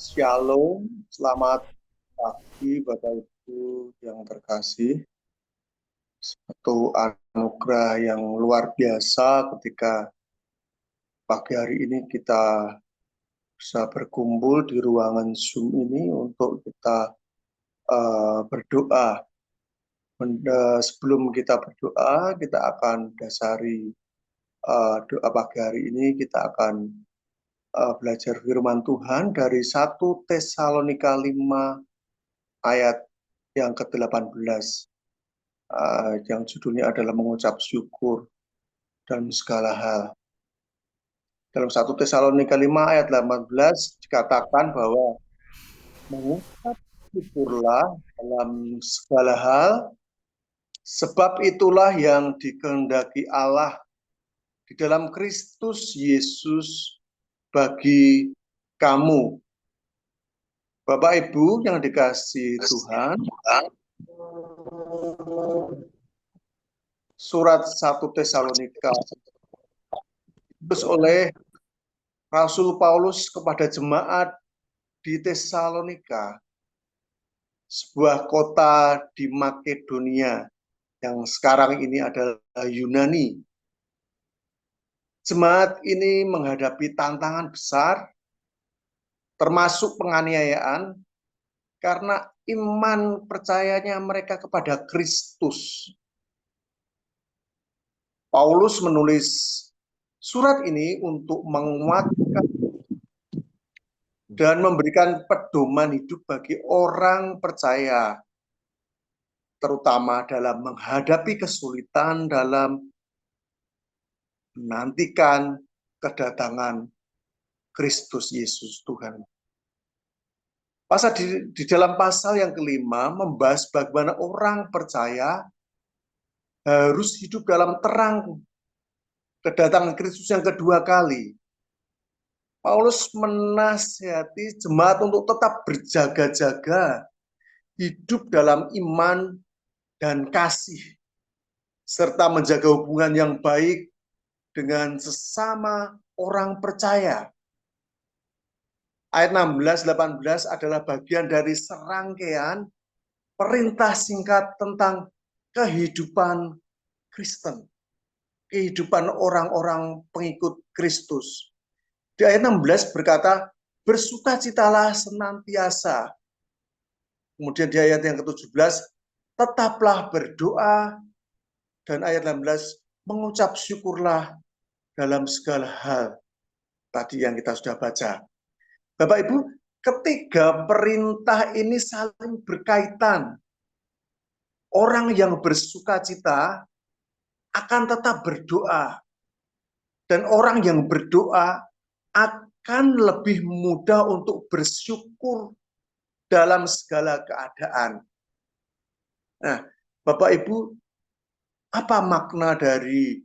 Shalom, selamat pagi Bapak Ibu yang terkasih. Satu anugerah yang luar biasa ketika pagi hari ini kita bisa berkumpul di ruangan Zoom ini untuk kita berdoa. Sebelum kita berdoa, kita akan dasari doa pagi hari ini. Kita akan belajar firman Tuhan dari 1 Tesalonika 5 ayat yang ke-18. Yang judulnya adalah mengucap syukur dalam segala hal. Dalam 1 Tesalonika 5 ayat 18 dikatakan bahwa mengucap syukurlah dalam segala hal, sebab itulah yang dikehendaki Allah di dalam Kristus Yesus bagi kamu. Bapak Ibu yang dikasihi Tuhan, surat 1 Tesalonika ditulis oleh Rasul Paulus kepada jemaat di Tesalonika, sebuah kota di Makedonia yang sekarang ini adalah Yunani. Jemaat ini menghadapi tantangan besar, termasuk penganiayaan, karena iman percayanya mereka kepada Kristus. Paulus menulis surat ini untuk menguatkan dan memberikan pedoman hidup bagi orang percaya, terutama dalam menghadapi kesulitan dalam menantikan kedatangan Kristus Yesus Tuhan. Di dalam pasal yang kelima membahas bagaimana orang percaya harus hidup dalam terang kedatangan Kristus yang kedua kali. Paulus menasihati jemaat untuk tetap berjaga-jaga, hidup dalam iman dan kasih, serta menjaga hubungan yang baik dengan sesama orang percaya. Ayat 16-18 adalah bagian dari serangkaian perintah singkat tentang kehidupan Kristen, kehidupan orang-orang pengikut Kristus. Di ayat 16 berkata, bersukacitalah senantiasa. Kemudian di ayat yang ke-17, tetaplah berdoa. Dan ayat 18, mengucap syukurlah dalam segala hal. Tadi yang kita sudah baca. Bapak Ibu, ketiga perintah ini saling berkaitan. Orang yang bersukacita akan tetap berdoa. Dan orang yang berdoa akan lebih mudah untuk bersyukur dalam segala keadaan. Nah, Bapak Ibu, apa makna dari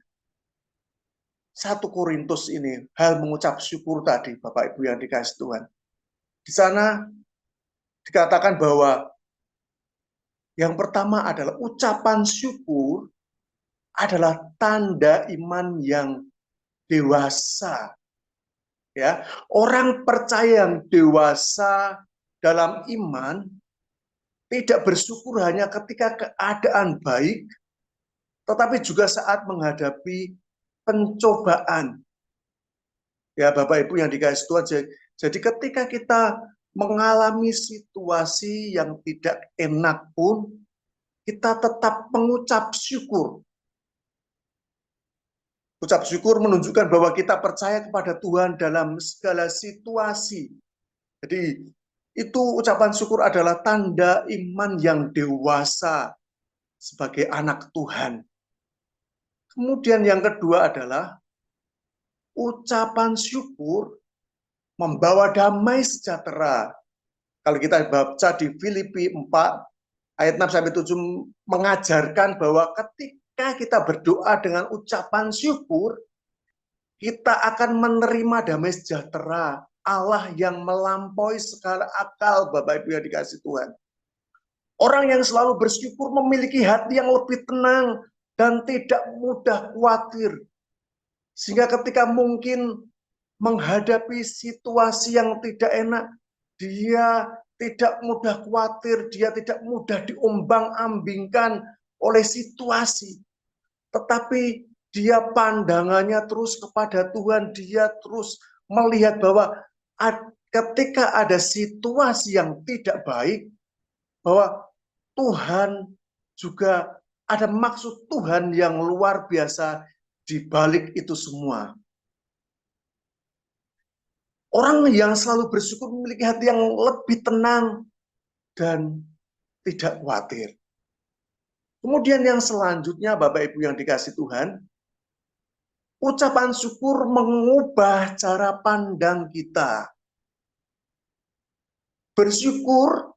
1 Korintus ini? Hal mengucap syukur tadi, Bapak Ibu yang dikasih Tuhan. Di sana dikatakan bahwa yang pertama adalah ucapan syukur adalah tanda iman yang dewasa. Ya, orang percaya yang dewasa dalam iman tidak bersyukur hanya ketika keadaan baik, tetapi juga saat menghadapi pencobaan. Ya, Bapak Ibu yang dikasih Tuhan, jadi ketika kita mengalami situasi yang tidak enak pun, kita tetap mengucap syukur. Ucap syukur menunjukkan bahwa kita percaya kepada Tuhan dalam segala situasi. Jadi itu ucapan syukur adalah tanda iman yang dewasa sebagai anak Tuhan. Kemudian yang kedua adalah ucapan syukur membawa damai sejahtera. Kalau kita baca di Filipi 4 ayat 6-7 mengajarkan bahwa ketika kita berdoa dengan ucapan syukur, kita akan menerima damai sejahtera Allah yang melampaui segala akal, Bapak Ibu yang dikasih Tuhan. Orang yang selalu bersyukur memiliki hati yang lebih tenang dan tidak mudah khawatir. Sehingga ketika mungkin menghadapi situasi yang tidak enak, Dia tidak mudah khawatir, dia tidak mudah diombang-ambingkan oleh situasi. Tetapi dia pandangannya terus kepada Tuhan, dia terus melihat bahwa ketika ada situasi yang tidak baik, bahwa Tuhan juga ada maksud Tuhan yang luar biasa di balik itu semua. Orang yang selalu bersyukur memiliki hati yang lebih tenang dan tidak khawatir. Kemudian yang selanjutnya, Bapak Ibu yang dikasih Tuhan, ucapan syukur mengubah cara pandang kita. Bersyukur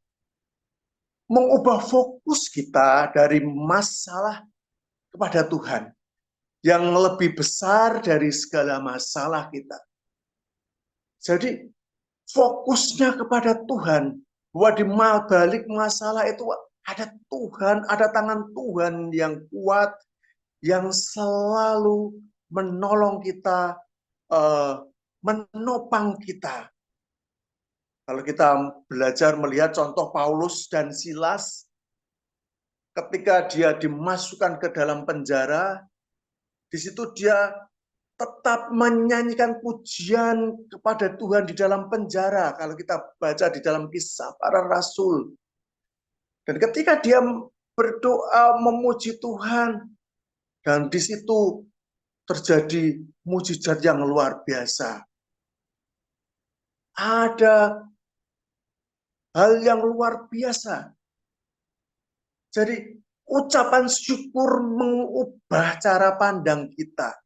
mengubah fokus kita dari masalah kepada Tuhan yang lebih besar dari segala masalah kita. Jadi fokusnya kepada Tuhan, bahwa di balik masalah itu ada Tuhan, ada tangan Tuhan yang kuat, yang selalu menolong kita, menopang kita. Kalau kita belajar melihat contoh Paulus dan Silas, ketika dia dimasukkan ke dalam penjara, di situ dia tetap menyanyikan pujian kepada Tuhan di dalam penjara. Kalau kita baca di dalam Kisah Para Rasul. Dan ketika dia berdoa memuji Tuhan, dan di situ terjadi mujizat yang luar biasa. Ada hal yang luar biasa. Jadi ucapan syukur mengubah cara pandang kita.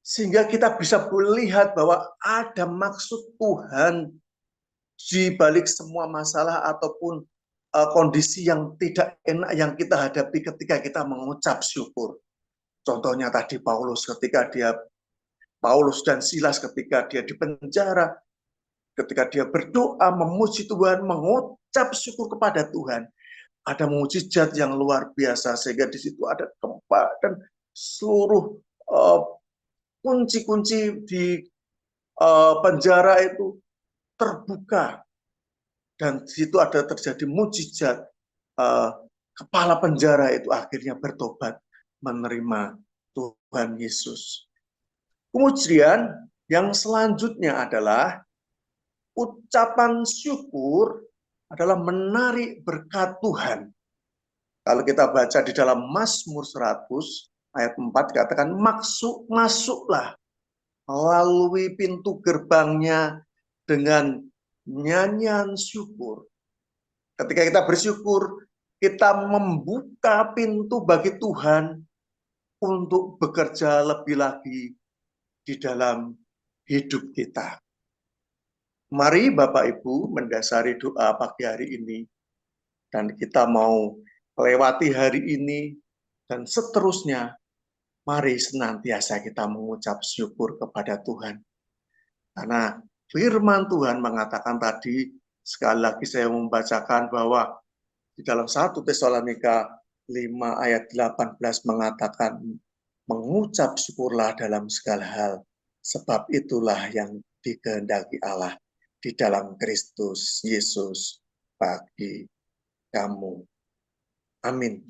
Sehingga kita bisa melihat bahwa ada maksud Tuhan di balik semua masalah ataupun kondisi yang tidak enak yang kita hadapi ketika kita mengucap syukur. Contohnya tadi Paulus dan Silas ketika dia di penjara, ketika dia berdoa memuji Tuhan, mengucap syukur kepada Tuhan, ada mujizat yang luar biasa sehingga di situ ada gempa dan seluruh kunci-kunci di penjara itu terbuka dan di situ ada terjadi mujizat. Kepala penjara itu akhirnya bertobat menerima Tuhan Yesus. Kemudian yang selanjutnya adalah ucapan syukur adalah menarik berkat Tuhan. Kalau kita baca di dalam Mazmur 100 ayat 4 dikatakan masuklah melalui pintu gerbangnya dengan nyanyian syukur. Ketika kita bersyukur, kita membuka pintu bagi Tuhan untuk bekerja lebih lagi di dalam hidup kita. Mari Bapak Ibu mendasari doa pagi hari ini, dan kita mau melewati hari ini, dan seterusnya, mari senantiasa kita mengucap syukur kepada Tuhan. Karena firman Tuhan mengatakan tadi, sekali lagi saya membacakan bahwa di dalam 1 Tesalonika 5 ayat 18 mengatakan, mengucap syukurlah dalam segala hal, sebab itulah yang dikehendaki Allah di dalam Kristus Yesus bagi kamu. Amin.